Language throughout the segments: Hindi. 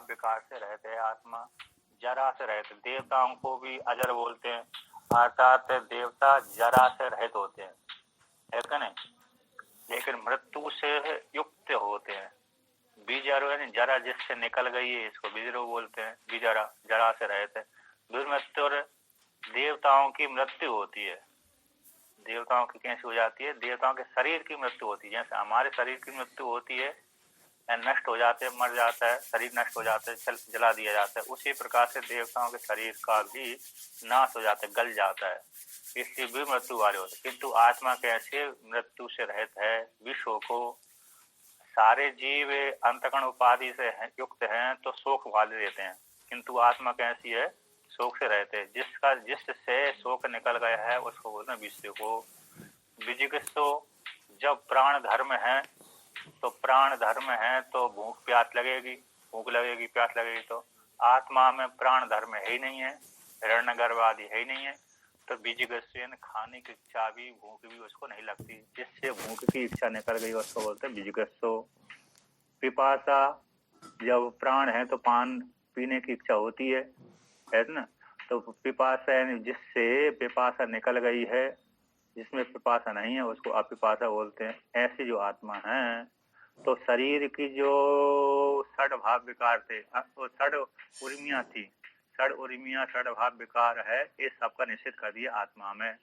विकार से रहित है आत्मा, जरा से रहित। देवताओं को भी अजर बोलते हैं, अर्थात देवता जरा से रहित होते हैं, है क्या नहीं? लेकिन मृत्यु से युक्त होते हैं। बीजरो यानी जरा जिससे निकल गई है, इसको बीजरो बोलते हैं। बीजरा जरा से रहित है। दुर्मृत्यु देवताओं की मृत्यु होती है। देवताओं की कैसे हो जाती है? देवताओं के शरीर की मृत्यु होती है। जैसे हमारे शरीर की मृत्यु होती है, नष्ट हो जाते हैं, मर जाता है, शरीर नष्ट हो जाता है, जला दिया जाता है, उसी प्रकार से देवताओं के शरीर का भी नाश हो जाता है, गल जाता है, इसलिए भी मृत्यु वाले होते हैं। किंतु आत्मा कैसे मृत्यु से रहित है? विश्व को सारे जीव अंतकण उपाधि से युक्त हैं तो शोक वाले रहते हैं, किंतु आत्मा कैसी है? शोक से रहते हैं। जिससे शोक निकल गया है उसको बोलते हैं विषय को। विजिगित्सो जब प्राण धर्म है, तो प्राण धर्म है तो भूख प्यास लगेगी, भूख लगेगी, प्यास लगेगी। तो आत्मा में प्राण धर्म है ही नहीं है, हिरण्यगर्भ आदि है ही नहीं है, तो विजिगित्सेन खाने की इच्छा भी, भूख भी उसको नहीं लगती। जिससे भूख की इच्छा निकल गई उसको बोलते हैं विजिगित्सो। पिपासा जब प्राण है तो पान पीने की इच्छा होती है ना? तो पिपासा यानी जिससे पिपासा निकल गई है, जिसमें पिपासा नहीं है उसको अपिपासा बोलते हैं। ऐसी जो आत्मा है, तो शरीर की जो षड भाव विकार थे, तो षड उर्मियां थी, षड उर्मियां षड भाव विकार है, ये सबका निषेध कर दिया आत्मा में।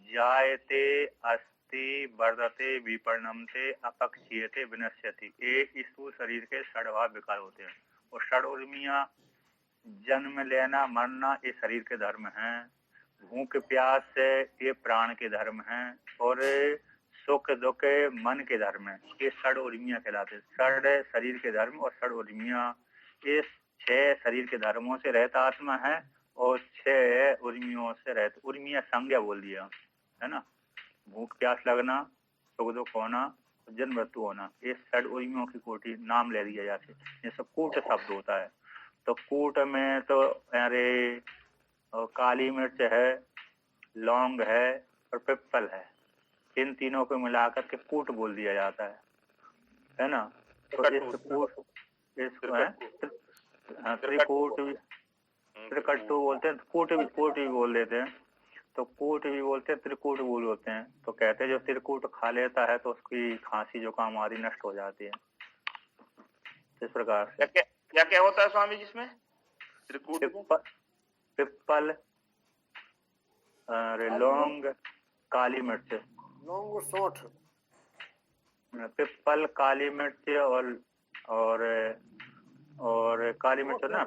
जायते अस्ति वर्धते विपरिणमते अपक्षीयते विनश्यति, ये स्थूल शरीर के षड भाव विकार होते हैं। और षड उर्मियां जन्म लेना, मरना, ये शरीर के धर्म हैं। भूख प्यास से ये प्राण के धर्म हैं। और सुख दुख मन के धर्म है, ये षड उर्मियां कहलाते हैं। षड शरीर के धर्म और षड उर्मियां, ये 6 शरीर के धर्मों से रहता आत्मा है और 6 उर्मियों से रहता। उर्मिया संज्ञा बोल दिया है ना, भूख प्यास लगना, सुख दुख होना, जन्म मृत्यु होना, ये षड उर्मियों की कोटि नाम ले दिया जाते। ये सब कूट शब्द होता है। तो कूट में तो अरे काली मिर्च है, लौंग है और पिप्पल है, इन तीनों को मिलाकर के कूट बोल दिया जाता है ना? तो इस कूट, इसको है त्रिकूट, त्रिकट्टू बोलते हैं, कूट भी बोल देते हैं। तो कूट भी बोलते हैं, त्रिकूट बोल होते हैं। तो कहते हैं जो त्रिकूट खा लेता है तो उसकी खांसी जुकाम आदि नष्ट हो जाती है। इस प्रकार से क्या क्या होता है स्वामी जिसमें? त्रिकूट पिप्पल, लौंग, काली मिर्च, लौंग और सौंठ, पिप्पल, काली मिर्च और काली मिर्च ना,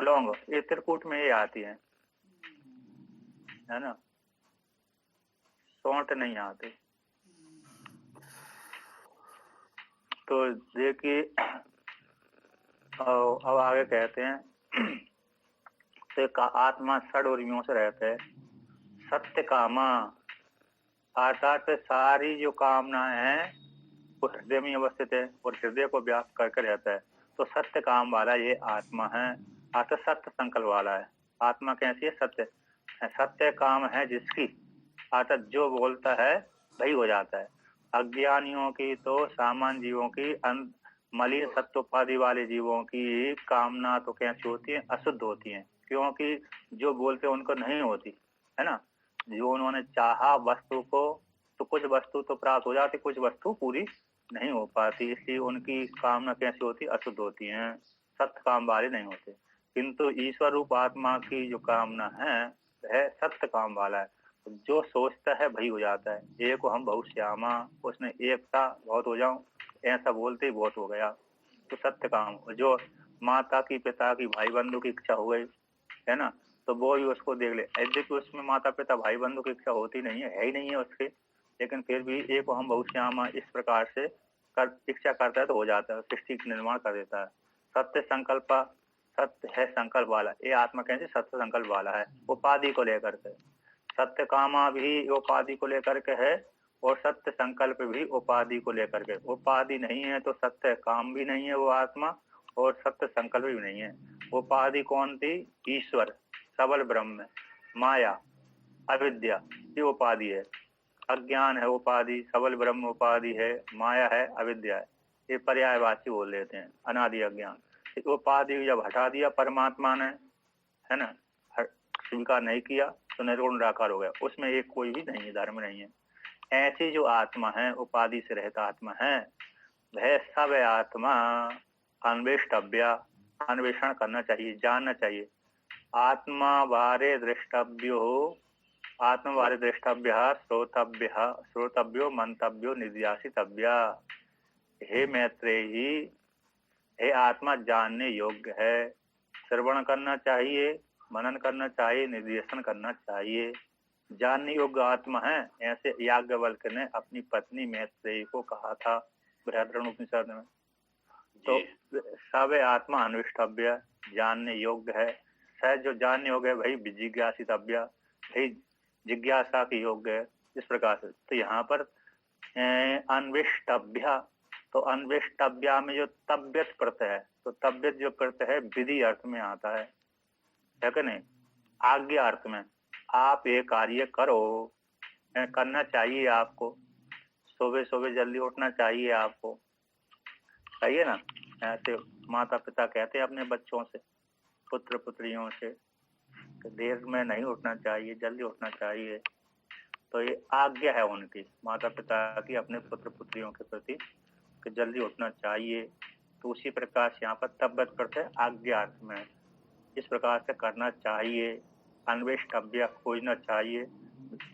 लौंग, ये त्रिकूट में ये आती है ना, सौंठ नहीं आती। तो देखिए अब आगे कहते हैं तो आत्मा षड उर्मियों से रहते है। सत्य कामा, अर्थात सारी जो कामना है वो हृदय में अवस्थित है और हृदय को व्याप्त करके रहता है। तो सत्य काम वाला ये आत्मा है, अर्थात सत्य संकल्प वाला है। आत्मा कैसी है? सत्य काम है जिसकी, अर्थात जो बोलता है वही हो जाता है। अज्ञानियों की, तो सामान्य जीवों की, मलिन सत्वोपाधि वाले जीवों की कामना तो कैसी होती है? अशुद्ध होती है, क्योंकि जो बोलते उनको नहीं होती है ना। जो उन्होंने चाहा वस्तु को, तो कुछ वस्तु तो प्राप्त हो जाती, कुछ वस्तु पूरी नहीं हो पाती, इसलिए उनकी कामना कैसी होती? अशुद्ध होती है, सत्य काम वाले नहीं होते। किंतु ईश्वर रूप आत्मा की जो कामना है वह सत्य काम वाला है। जो सोचता है वही हो जाता है। एक हम बहुत श्यामा, उसने एक था बहुत हो जाऊं, ऐसा बोलते ही बहुत हो गया। तो सत्य काम, जो माता की, पिता की, भाई बंधु की इच्छा हो गई है ना, तो वो ही उसको देख ले। यद्यपि उसमें माता पिता भाई बंधु की इच्छा होती नहीं है ही नहीं है उसके, लेकिन फिर भी एक हम बहुत श्यामा इस प्रकार से इच्छा करता है तो हो जाता है, सृष्टि का निर्माण कर देता है। सत्य संकल्प, सत्य है संकल्प वाला, ये आत्मा कैसे? सत्य संकल्प वाला है, उपाधि को लेकर के। सत्य कामा भी उपाधि को लेकर के है और सत्य संकल्प भी उपाधि को लेकर के। उपाधि नहीं है तो सत्य काम भी नहीं है वो आत्मा, और सत्य संकल्प भी नहीं है। उपाधि कौन थी? ईश्वर, सबल ब्रह्म, माया, अविद्या, ये उपाधि है। अज्ञान है उपाधि, सबल ब्रह्म उपाधि है, माया है, अविद्या है, ये पर्यायवाची बोल लेते हैं, अनादि अज्ञान। उपाधि जब हटा दिया परमात्मा ने, है ना, स्वीकार नहीं किया तो निर्गुण निराकार हो गया, उसमें एक कोई भी नहीं है, धर्म नहीं है। ऐसी जो आत्मा है, उपाधि से रहित आत्मा है, वह सब आत्मा अन्वेष्टव्य, अन्वेषण करना चाहिए, जानना चाहिए। आत्मा बारे द्रष्टव्यो, आत्मा बारे द्रष्टव्य, श्रोतव्यो, मंतव्यो, निध्यासितव्य। हे मैत्रेयी, हे आत्मा जानने योग्य है, श्रवण करना चाहिए, मनन करना चाहिए, निर्देशन करना चाहिए, जानने योग्य आत्मा है। ऐसे याज्ञवल्क्य ने अपनी पत्नी मैत्रेयी को कहा था बृहदारण्यक में। तो सब आत्मा अनुष्ठव्य, जानने योग्य है, शायद जो जानने योग्य है वही जिज्ञासितव्य, वही जिज्ञासा के योग्य है, इस प्रकार से। तो यहाँ पर अन्वेष्टव्य, तो अन्वेष्टव्या में जो तब्यत प्रत्यय है, तो तब्यत जो प्रत्यय है विधि अर्थ में आता है कि नहीं, आज्ञा अर्थ में। आप ये कार्य करो, करना चाहिए आपको, सुबह सुबह जल्दी उठना चाहिए आपको, सही है ना। ऐसे माता पिता कहते हैं अपने बच्चों से, पुत्र पुत्रियों से, कि देर में नहीं उठना चाहिए, जल्दी उठना चाहिए। तो ये आज्ञा है उनकी, माता पिता की अपने पुत्र पुत्रियों के प्रति, कि जल्दी उठना चाहिए। तो उसी प्रकार से यहाँ पर तब्बत करते आज्ञा अर्थ में, इस प्रकार से करना चाहिए। अन्वेष्टव्य, खोजना चाहिए,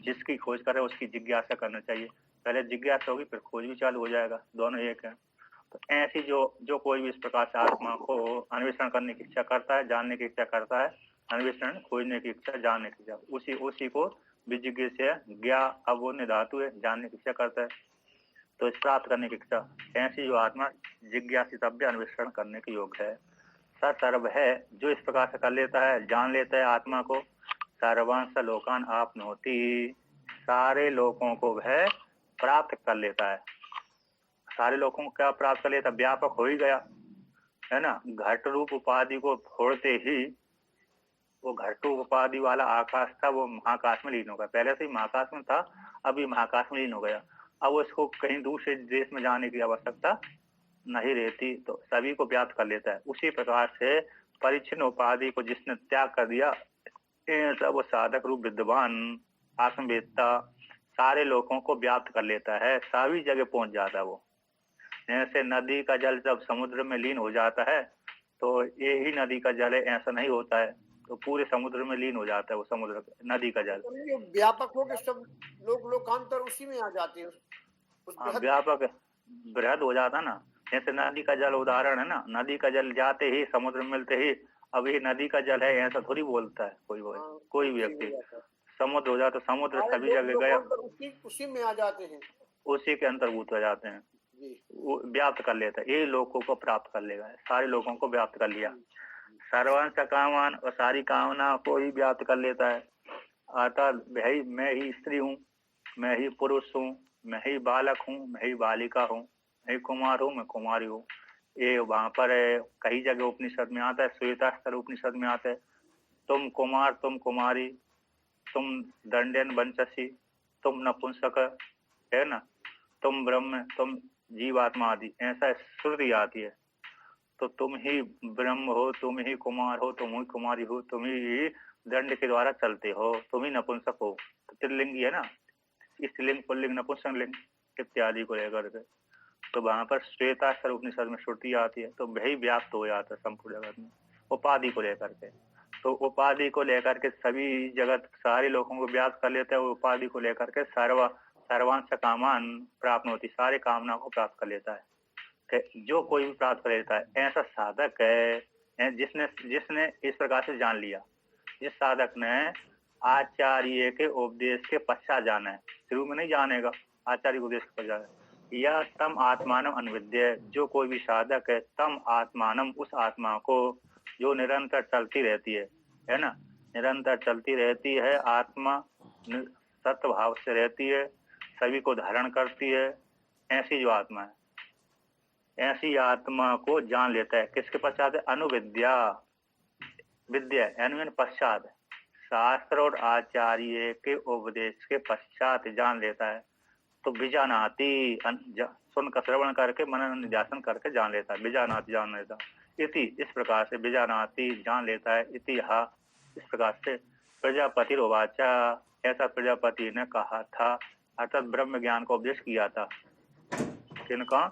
जिसकी खोज करे उसकी जिज्ञासा करना चाहिए। पहले जिज्ञासा होगी फिर खोज भी चालू हो जाएगा, दोनों एक है। तो ऐसी जो कोई भी इस प्रकार से आत्मा को अन्वेषण करने की इच्छा करता है, जानने की इच्छा करता है, अन्वेषण खोजने की इच्छा, जानने की इच्छा, उसी को विजिज्ञ से ज्ञा, अब वो धातु है, जानने की इच्छा करता है, तो इस प्राप्त करने की इच्छा। ऐसी जो आत्मा जिज्ञासितव्य, अन्वेषण करने के योग्य है। सर्व है, जो इस प्रकार से कर लेता है, जान लेता है आत्मा को, सर्वांश लोकान आपनोति, सारे लोगों को वह प्राप्त कर लेता है। सारे लोगों को क्या प्राप्त कर लेता, व्यापक हो ही गया, है ना। घट रूप उपाधि को छोड़ते ही वो घट रूप उपाधि वाला आकाश था, वो महाकाश में लीन हो गया। पहले से ही महाकाश में था, अभी महाकाश में लीन हो गया। अब उसको कहीं दूसरे देश में जाने की आवश्यकता नहीं रहती, तो सभी को व्याप्त कर लेता है। उसी प्रकार से परिच्छिन्न उपाधि को जिसने त्याग कर दिया, वो साधक रूप विद्वान आत्मवेत्ता सारे लोगों को व्याप्त कर लेता है, सभी जगह पहुंच जाता है वो। जैसे नदी का जल जब समुद्र में लीन हो जाता है, तो ये ही नदी का जल है ऐसा नहीं होता है, तो पूरे समुद्र में लीन हो जाता है वो समुद्र नदी का जल। व्यापक हो के सब लोकांतर उसी में आ जाते हैं। व्यापक बृहद हो जाता ना, जैसे नदी का जल उदाहरण है ना, नदी का जल जाते ही समुद्र में मिलते ही अब ये नदी का जल है ऐसा थोड़ी बोलता है कोई व्यक्ति। समुद्र हो जाता, समुद्र सभी जगह गया, उसी में आ जाते हैं, उसी के अंतर्भूत हो जाते हैं, व्याप्त कर लेता है। ये लोगों को प्राप्त कर लेगा, सारे लोगों को व्याप्त कर लिया। सर्वांश कामान, और सारी कामना को ही व्याप्त कर लेता है। अतः भाई मैं ही स्त्री हूँ, मैं ही पुरुष हूँ, मैं ही बालक हूँ, मैं ही बालिका हूँ, मैं ही कुमार हूँ, मैं कुमारी हूँ। ये वहां पर कई जगह उपनिषद में आता है, श्वेतास्त्र उपनिषद में आता है, तुम कुमार, तुम कुमारी, तुम दंडन वंचसी, तुम नपुंसक, है ना, तुम ब्रह्म, तुम जीवात्मा आदि, ऐसा श्रुति आती है। तो तुम ही ब्रह्म हो, तुम ही कुमार हो, तुम ही कुमारी हो, तुम ही दंड के द्वारा चलते हो, तुम ही नपुंसक हो। तो त्रिलिंगी है ना, स्त्रीलिंग, पुल्लिंग, नपुंसक लिंग इत्यादि को लेकर के, तो वहां पर श्वेतास्त्र उपनिषद में श्रुति आती है। तो वही व्याप्त हो जाता है संपूर्ण जगत में उपाधि को लेकर के। तो उपाधि को लेकर के सभी जगत सारे लोगों को व्याप्त कर लेता है। उपाधि को लेकर के सर्वांश कामान प्राप्त होती, सारे कामना को प्राप्त कर लेता है। जो कोई भी प्राप्त कर लेता है, ऐसा साधक है जिसने इस प्रकार से जान लिया। जिस साधक ने आचार्य के उपदेश के पश्चात जाना है, शुरू में नहीं जानेगा, आचार्य उपदेश के पश्चात। यह तम आत्मानम अनविद्य, जो कोई भी साधक है, तम आत्मानम, उस आत्मा को जो निरंतर चलती रहती है ना, निरंतर चलती रहती है, आत्मा सत्य भाव से रहती है, सभी को धारण करती है, ऐसी जो आत्मा है, ऐसी आत्मा को जान लेता है। किसके पश्चात है? अनुविद्या, विद्या यानी पश्चात, शास्त्र और आचार्य के उपदेश के पश्चात जान लेता है। तो विजानाति, सुनकर श्रवण करके मनन निध्यासन करके जान लेता है, विजानाति जान लेता। इति इस प्रकार से विजानाति जान लेता है, इति इस प्रकार से प्रजापति रोवाचा ऐसा प्रजापति ने कहा था, अर्थात ब्रह्म ज्ञान का उपदेश किया था। किनका?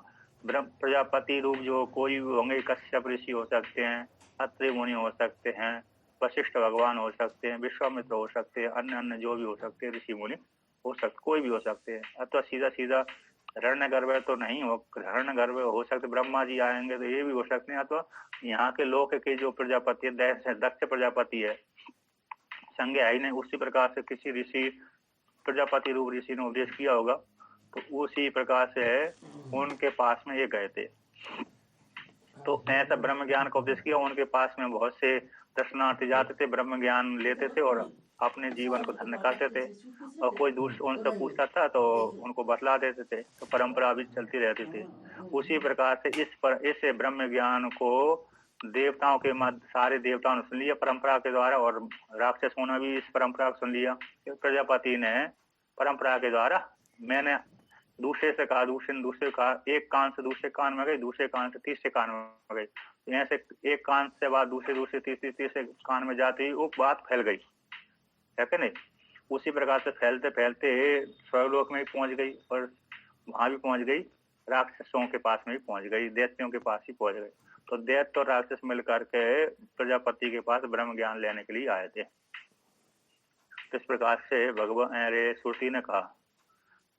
ब्रह्म प्रजापति रूप जो कोई भी होंगे, कश्यप ऋषि हो सकते हैं, अत्रि मुनि हो सकते हैं, वशिष्ठ भगवान हो सकते हैं, विश्वामित्र हो सकते हैं, अन्य अन्य जो भी हो सकते हैं, ऋषि मुनि हो सकते, कोई भी हो सकते हैं। अथवा सीधा सीधा हिरण्यगर्भ तो नहीं हो, हिरण्यगर्भ हो सकते, ब्रह्मा जी आएंगे तो ये भी हो सकते हैं। अथवा यहाँ के लोक के जो प्रजापति है, दक्ष प्रजापति है, संज्ञा ही नहीं, उसी प्रकार से किसी ऋषि प्रजापति रूप ऋषि ने उपदेश किया होगा, तो उसी प्रकार से उनके पास में ये गए थे। तो ऐसा ब्रह्म ज्ञान का उपदेश किया। उनके पास में बहुत से दर्शनार्थी जाते थे, ब्रह्म ज्ञान लेते थे और अपने जीवन को धन्य करते थे। और कोई दूसरा उनसे पूछता था तो उनको बतला देते थे, तो परंपरा भी चलती रहती थी। उसी प्रकार से इस ब्रह्म ज्ञान को देवताओं के मध्य सारे देवताओं ने सुन लिया परंपरा के द्वारा, और राक्षसों ने भी इस परंपरा को सुन लिया। प्रजापति ने परंपरा के द्वारा, मैंने दूसरे से कहा, दूसरे कहा, एक कान से दूसरे कान में गई, दूसरे कान से तीसरे कान में गई, ऐसे एक कान से बात दूसरे तीसरे कान में जाती ही वो बात फैल गई, है कि नहीं। उसी प्रकार से फैलते फैलते स्वर्गलोक में भी पहुंच गई, और वहां भी पहुंच गई, राक्षसों के पास में भी पहुंच गई, दैत्यों के पास ही पहुंच गई। तो दैत्य और राक्षस मिलकर के प्रजापति के पास ब्रह्म ज्ञान लेने के लिए आए थे। तो इस प्रकार से भगवान श्रुति ने कहा।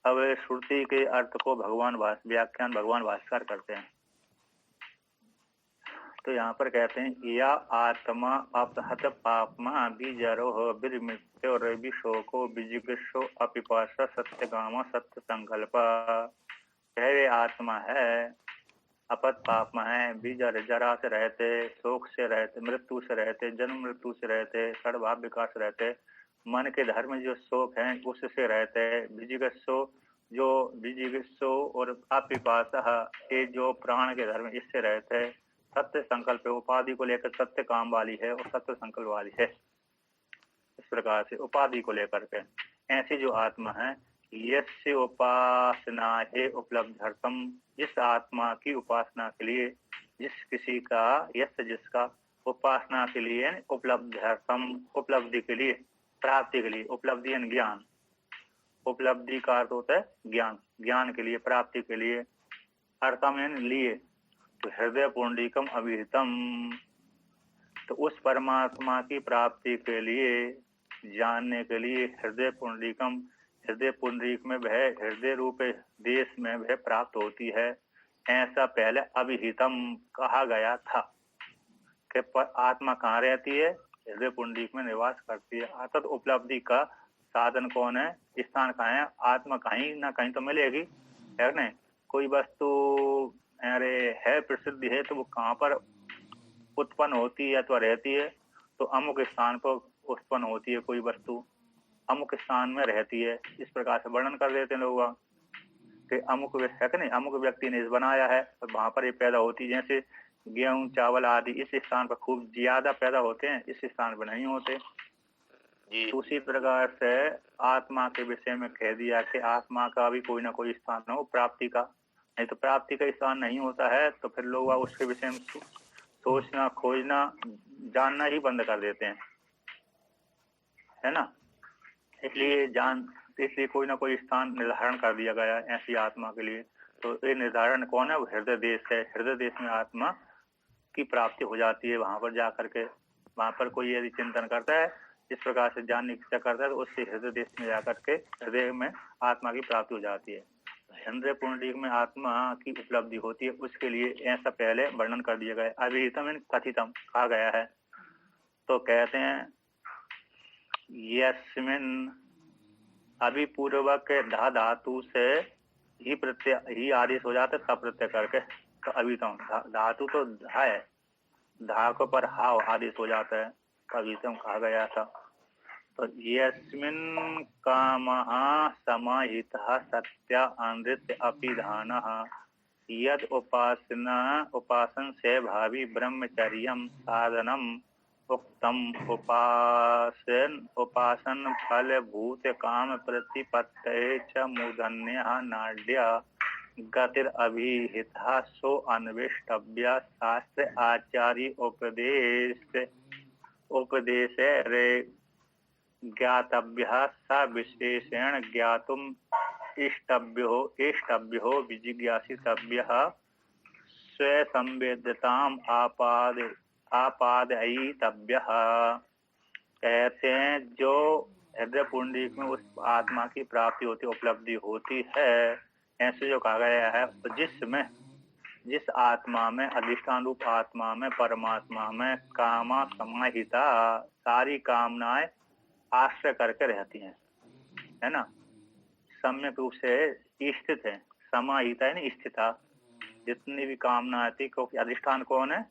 अब श्रुति के अर्थ को व्याख्यान भगवान भास्कर करते हैं। तो यहाँ पर कहते हैं, या आत्मा अपहत पापमा बीजरोह विमृत्यो रविशोको बीजिगशो अपिपाशा सत्यकामा सत्य संकल्प। वे आत्मा है, अपत पापमा है, बीजर जरा से रहते, शोक से रहते, मृत्यु से रहते, जन्म मृत्यु से रहते, षडभाव विकास रहते, मन के धर्म जो शोक है उससे रहते, बीजिगशो जो बीजिगशो और अपिपाशा ये जो प्राण के धर्म इससे रहते हैं, सत्य संकल्प उपाधि को लेकर सत्य काम वाली है और सत्य संकल्प वाली है। इस प्रकार से उपाधि को लेकर के ऐसी जो आत्मा है, यस्य उपासना है उपलब्धर्थम, जिस आत्मा की उपासना के लिए, जिस किसी का यस्य जिसका उपासना के लिए उपलब्धर्थम, उपलब्धि के लिए, प्राप्ति के लिए, उपलब्धि यानी ज्ञान, उपलब्धि का अर्थ होता है ज्ञान, ज्ञान के लिए, प्राप्ति के लिए, अर्थम यानी लिए, तो हृदय पुंडरीकम अभिहितम, तो उस परमात्मा की प्राप्ति के लिए, जानने के लिए हृदय पुंडरीकम, हृदय पुंडरीक में वह हृदय रूप देश में वह प्राप्त होती है, ऐसा पहले अभिहितम कहा गया था कि आत्मा कहाँ रहती है, हृदय पुंडरीक में निवास करती है। अर्थात उपलब्धि का साधन कौन है, स्थान कहाँ है, आत्मा कहीं ना कहीं तो मिलेगी, है नहीं। कोई वस्तु अरे है प्रसिद्धि है तो वो कहाँ पर उत्पन्न होती है अथवा रहती है, तो अमुक स्थान पर उत्पन्न होती है कोई वस्तु, अमुक स्थान में रहती है। इस प्रकार से वर्णन कर देते हैं लोग कि अमुक है कि नहीं, अमुक व्यक्ति ने इस बनाया है और वहां पर ये पैदा होती है। जैसे गेहूं चावल आदि इस स्थान पर खूब ज्यादा पैदा होते हैं, इस स्थान पर नहीं होते। उसी प्रकार से आत्मा के विषय में कह दिया कि आत्मा का भी कोई ना कोई स्थान हो प्राप्ति का, नहीं तो प्राप्ति का स्थान नहीं होता है तो फिर लोग उसके विषय में सोचना, खोजना, जानना ही बंद कर देते हैं, है ना। इसलिए कोई ना कोई स्थान निर्धारण कर दिया गया है ऐसी आत्मा के लिए। तो ये निर्धारण कौन है, वो हृदय देश है। हृदय देश में आत्मा की प्राप्ति हो जाती है। वहां पर जाकर के, वहां पर कोई यदि चिंतन करता है, इस प्रकार से जानने की इच्छा करता है, तो उससे हृदय देश में जाकर के हृदय में आत्मा की प्राप्ति हो जाती है। हृदय पुंडरीक में आत्मा की उपलब्धि होती है, उसके लिए ऐसा पहले वर्णन कर दिया गया, अभिहितम कथितम कहा गया है। तो कहते हैं यस्मिन, अभी पूर्वक धा धातु से ही प्रत्यय ही आदेश हो जाता है, तब प्रत्यय करके तो अभितम, धातु तो धा है, धा को पर हाव आदेश हो जाता है, अभितम कहा गया था। तो यस्मिन् कामः समाहितः सत्य अनृत्य अपिधानः यद उपासन से भावी ब्रह्मचर्यं साधनम उक्तम उपासन फल भूत काम प्रतिपत्तये च मूर्धन्यः नाड्य गतिर अभिहिता सो अन्वेष्टव्य शास्त्र आचार्य उपदेश रे ज्ञातव्य स विशेषण ज्ञातुम इष्टभ्यो विजिज्ञासितव्यः स्वसंवेद्यताम आपादयितव्यः। कहते हैं जो हृदय पुंडरीक में उस आत्मा की प्राप्ति होती उपलब्धि होती है, ऐसे जो कहा गया है, जिस आत्मा में अधिष्ठान रूप आत्मा में परमात्मा में कामा समाहिता सारी कामनाएं आश्रय करके रहती हैं, है ना, सम्यक रूप से स्थित है। समाहिता है ना, स्थिता, जितनी भी कामना आती, क्योंकि अधिष्ठान कौन है?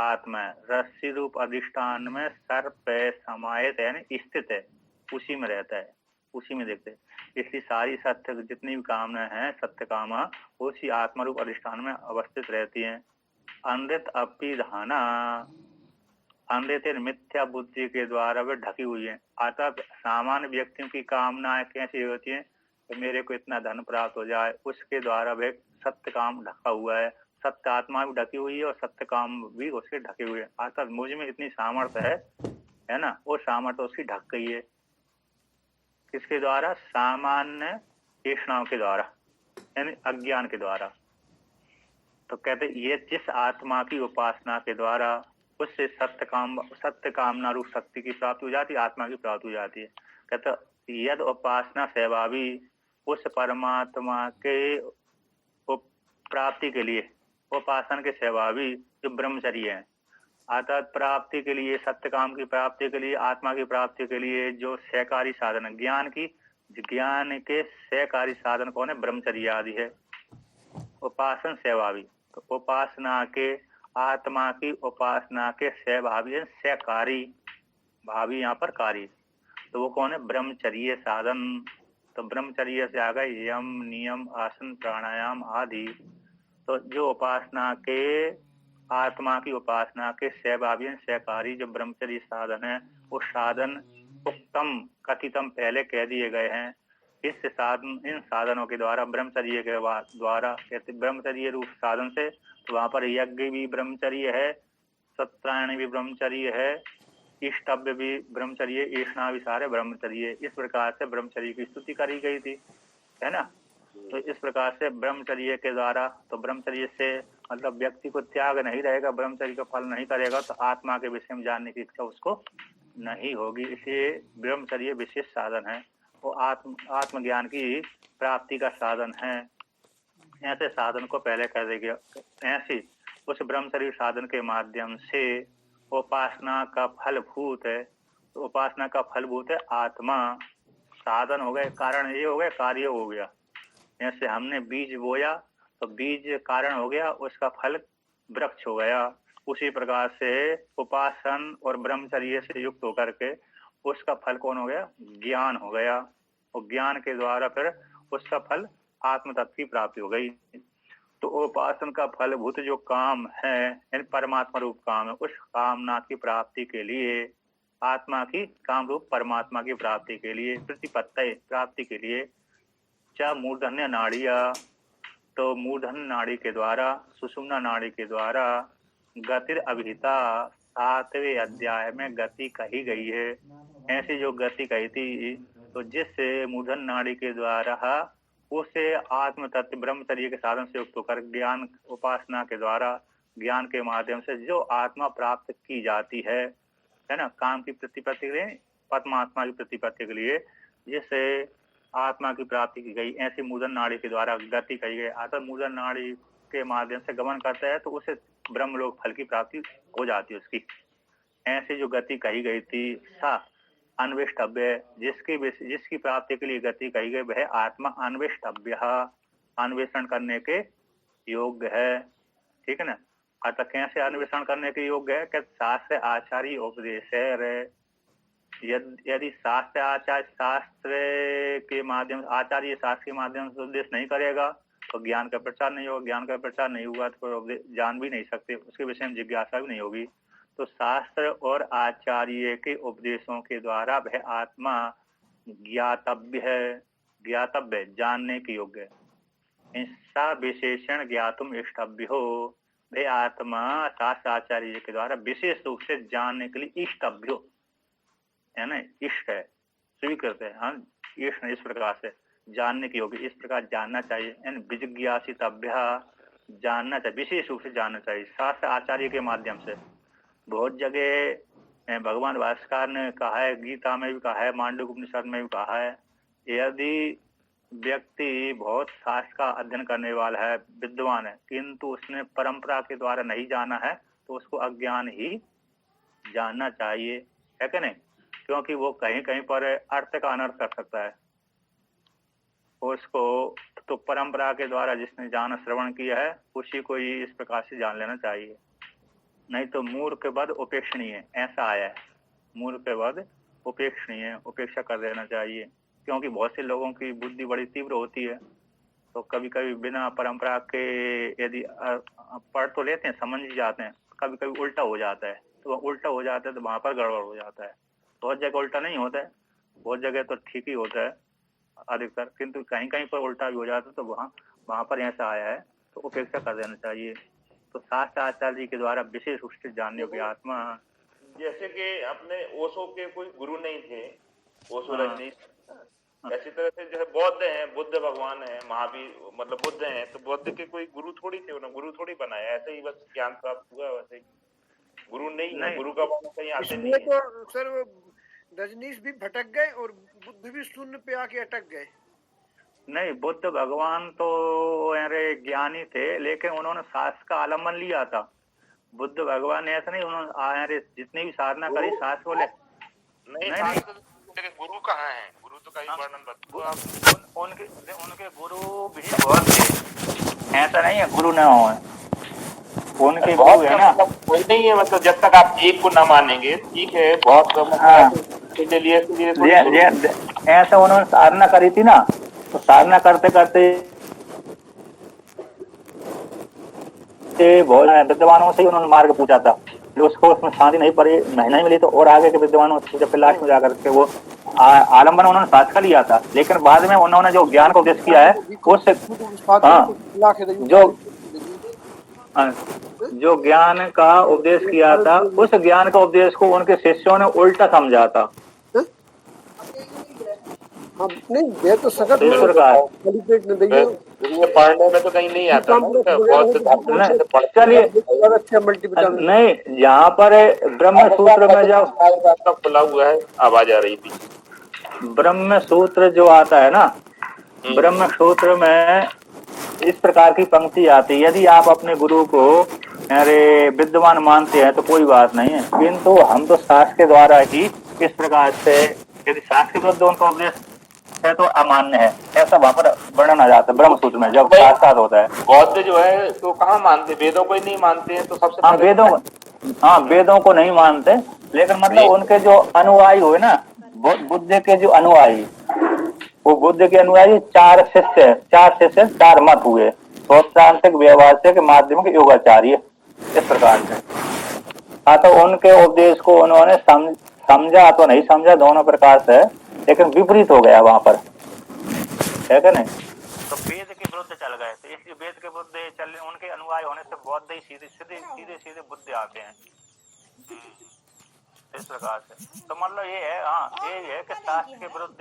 आत्मा है। रस्सी रूप अधिष्ठान में सर्प पे समाहित है ना, स्थित है, उसी में रहता है, उसी में देखते हैं। इसलिए सारी सत्य जितनी भी कामना है, सत्य कामा उसी आत्मा रूप अधिष्ठान में अवस्थित रहती हैं। अमृत अपिधाना, अमृत मिथ्या बुद्धि के द्वारा वे ढकी हुई है। अर्थात सामान्य व्यक्तियों की कामनाएं कैसी होती हैं? तो मेरे को इतना धन प्राप्त हो जाए, उसके द्वारा वह सत्य काम ढका हुआ है। सत्य आत्मा भी ढकी हुई है और सत्य काम भी उसके ढके हुए हैं। अर्थात मुझ में इतनी सामर्थ्य है ना, वो सामर्थ्य उसकी ढक गई है। किसके द्वारा? सामान्य तृष्णाओं के द्वारा, यानी अज्ञान के द्वारा। तो कहते ये जिस आत्मा की उपासना के द्वारा उससे सत्य कामना रूप शक्ति की प्राप्ति हो जाती है, आत्मा की प्राप्ति हो जाती है। कहते यद उपासना सेवा भी उस परमात्मा के प्राप्ति के लिए, उपासना के सेवा भी जो ब्रह्मचर्य है, अर्थात प्राप्ति के लिए, सत्य काम की प्राप्ति के लिए, आत्मा की प्राप्ति के लिए जो सहकारी साधन है, ज्ञान के सहकारी साधन कौन है? ब्रह्मचर्य आदि है। उपासन सेवा भी, तो उपासना के, आत्मा की उपासना के सहभावी है सहकारी, भावी यहाँ पर कारी, तो वो कौन है? ब्रह्मचर्य साधन। तो ब्रह्मचर्य से आ गए यम, नियम, आसन, प्राणायाम आदि। तो जो उपासना के, आत्मा की उपासना के सहभावी सहकारी जो ब्रह्मचर्य साधन है, वो साधन उत्तम कथितम पहले कह दिए गए हैं। इस साधन, इन साधनों के द्वारा, ब्रह्मचर्य के द्वारा, कहते ब्रह्मचर्य रूप साधन से, तो वहां पर यज्ञ भी ब्रह्मचर्य है, सत्यायन भी ब्रह्मचर्य है, इष्टव्य भी ब्रह्मचर्य, ईष्णा भी सारे ब्रह्मचर्य। इस प्रकार से ब्रह्मचर्य की स्तुति करी गई थी, है ना। तो इस प्रकार से ब्रह्मचर्य के द्वारा, तो ब्रह्मचर्य से मतलब व्यक्ति को त्याग नहीं रहेगा, ब्रह्मचर्य का फल नहीं करेगा, तो आत्मा के विषय में जानने की इच्छा उसको नहीं होगी। इसलिए ब्रह्मचर्य विशेष साधन है, वो आत्मज्ञान की प्राप्ति का साधन है। ऐसे साधन को पहले कह देगा। ऐसी उस ब्रह्मचर्य साधन के माध्यम से उपासना का फलभूत है, तो उपासना का फलभूत है आत्मा। साधन हो गए, कारण ये हो गए, कार्य हो गया। जैसे हमने बीज बोया तो बीज कारण हो गया, उसका फल वृक्ष हो गया। उसी प्रकार से उपासन और ब्रह्मचर्य से युक्त होकर के उसका फल कौन हो गया? ज्ञान हो गया। और ज्ञान के द्वारा फिर उसका फल आत्म तत्व की प्राप्ति हो गई। तो उपासन का फलभूत जो काम है, यानी परमात्मा रूप काम है, उस कामना की प्राप्ति के लिए, आत्मा की काम रूप परमात्मा की प्राप्ति के लिए, प्रतिपत्ति प्राप्ति के लिए चाहे मूर्धन्य नाड़िया, तो मूर्धन्य नाड़ी के द्वारा, सुषुम्ना नाड़ी के द्वारा गतिर अभिहिता 7वें अध्याय में गति कही गई है। ऐसी जो गति कही थी, तो जिस मूर्धन्य नाड़ी के द्वारा उसे आत्म तत्व ब्रह्मचर्य के साधन से युक्त होकर ज्ञान उपासना के द्वारा, ज्ञान के माध्यम से जो आत्मा प्राप्त की जाती है ना, काम की प्रतिपत्ति के लिए, परमात्मा की प्रतिपत्ति के लिए, जिससे आत्मा की प्राप्ति की गई, ऐसी मूर्धन नाड़ी के द्वारा गति कही गई। अर्थात मूर्धन नाड़ी के माध्यम से गमन करता है तो उसे ब्रह्मलोक फल की प्राप्ति हो जाती है उसकी। ऐसी जो गति कही गई थी, सा अन्वेष्टव्य, जिसकी प्राप्ति के लिए गति कही गई, वह आत्मा अन्वेष्टव्य, अन्वेषण करने के योग्य है। ठीक है ना। अर्थात कैसे अन्वेषण करने के योग्य है? शास्त्र आचार्य उपदेश है। यदि शास्त्र आचार्य, शास्त्र के माध्यम, आचार्य शास्त्र के माध्यम से उपदेश नहीं करेगा तो ज्ञान का प्रचार नहीं होगा। ज्ञान का प्रचार नहीं हुआ तो जान भी नहीं सकते, उसके विषय में जिज्ञासा भी नहीं होगी। तो शास्त्र और आचार्य के उपदेशों के द्वारा वह आत्मा ज्ञातव्य है, जानने के योग्य है। सा विशेषण ज्ञातुम इष्टव्यो, वे आत्मा शास्त्र आचार्य जी के द्वारा विशेष रूप से जानने के लिए इष्टव्यो है ना, इष्ट है, स्वीकृत है, हाँ इष्ट इस प्रकार से जानने के योग्य, इस प्रकार जानना चाहिए। विजिज्ञासितव्य, जानना चाहिए, विशेष रूप से जानना चाहिए शास्त्र आचार्य के माध्यम से। बहुत जगह भगवान भास्कर ने कहा है, गीता में भी कहा है, मांडुक्य उपनिषद में भी कहा है, यदि व्यक्ति बहुत शास्त्र का अध्ययन करने वाला है, विद्वान है, किंतु उसने परंपरा के द्वारा नहीं जाना है, तो उसको अज्ञान ही जानना चाहिए, है कि नहीं? क्योंकि वो कहीं कहीं पर अर्थ का अनर्थ कर सकता है। उसको तो परंपरा के द्वारा जिसने जाना श्रवण किया है उसी को ही इस प्रकार से जान लेना चाहिए, नहीं तो मूर्ख वध उपेक्षणीय, ऐसा आया है, मूर्ख वध उपेक्षणीय, उपेक्षा कर देना चाहिए। क्योंकि बहुत से लोगों की बुद्धि बड़ी तीव्र होती है, तो कभी कभी बिना परंपरा के यदि पढ़ तो लेते हैं, समझ जाते हैं, कभी कभी उल्टा हो जाता है, तो उल्टा हो जाता है तो वहां पर गड़बड़ हो जाता है। बहुत जगह उल्टा नहीं होता है, बहुत जगह तो ठीक ही होता है अधिकतर, किंतु कहीं कहीं पर उल्टा भी हो जाता है, तो वहां पर ऐसा आया है, तो उपेक्षा कर देना चाहिए। तो शास्त्र आचार्य जी के द्वारा विशेष रूप से जानने योग्य आत्मा, जैसे कि अपने ओशो के कोई गुरु नहीं थे, ओशो हाँ। रजनीश, ऐसी तरह से जो है बौद्ध हैं, बुद्ध भगवान है, महावीर मतलब बुद्ध हैं, तो बुद्ध के कोई गुरु थोड़ी थे, उन्होंने गुरु थोड़ी बनाया, ऐसे ही बस ज्ञान प्राप्त हुआ, वैसे ही गुरु नहीं है, गुरु का माना कहीं आते नहीं इसलिए है। तो सर वो रजनीश भी भटक गए और बुद्ध भी शून्य पे आके अटक गए। नहीं, बुद्ध भगवान तो अरे ज्ञानी थे, लेकिन उन्होंने शास्त्र का आलम्बन लिया था। बुद्ध भगवान ने ऐसा नहीं, उन्होंने अरे जितनी भी साधना करी शास्त्र को ले नहीं, गुरु कहाँ है? गुरु तो कहीं वर्णन बताओ। उनके गुरु भी बहुत थे, ऐसा नहीं है गुरु न हो, उनके गुरु है ना, कोई नहीं है, मतलब जब तक आप एक को ना मानेंगे, ठीक है, बहुत के लिए ऐसा उन्होंने साधना करी थी ना, तो साधना करते करते बहुत विद्वानों से ही उन्होंने मार्ग पूछा था, उसको उसमें शांति नहीं पड़ी, नहीं मिली, तो और आगे के विद्वानों से जब लास्ट में जाकर के वो आलम्बन उन्होंने साथ का लिया था, लेकिन बाद में उन्होंने जो ज्ञान का उपदेश किया है उससे जो ज्ञान का उपदेश किया था, उस ज्ञान का उपदेश को उनके शिष्यों ने उल्टा समझा था। नहीं ये तो सगत पढ़ने में तो कहीं नहीं आता, चलिए नहीं, यहाँ पर ब्रह्म सूत्र में जब खुला हुआ है, आवाज आ रही थी, ब्रह्म सूत्र जो आता है ना, ब्रह्म सूत्र में इस प्रकार की पंक्ति आती है, यदि आप अपने गुरु को अरे विद्वान मानते हैं तो कोई बात नहीं है, किंतु हम तो शास्त्र के द्वारा ही इस प्रकार से, यदि शास्त्र के विरुद्ध उनका उपदेश है तो अमान्य है, ऐसा वहां पर वर्णन आ जाता है ब्रह्म सूत्र में जब साक्षात होता है। बौद्ध जो है तो कहाँ मानते, वेदों को ही नहीं मानते हैं, तो सबसे वेदों को नहीं मानते, लेकिन मतलब उनके जो अनुयायी हुए ना, बुद्ध के जो अनुयायी, वो बुद्ध के अनुयायी चार शिष्य 4 मत हुए, सौत्रांतिक, व्यवहारिक, माध्यमिक, योगाचार्य, इस प्रकार से। हाँ, तो उनके उपदेश को उन्होंने समझा तो नहीं समझा, दोनों प्रकार से, लेकिन विपरीत हो गया वहां पर, है क्या नहीं? तो वेद के विरुद्ध चल गए, तो इसलिए वेद के विरुद्ध चलने, उनके अनुयायी होने से बौद्ध ही सीधे बुद्ध आते हैं, इस प्रकार से। तो मतलब ये है, हाँ ये है कि शास्त्र के विरुद्ध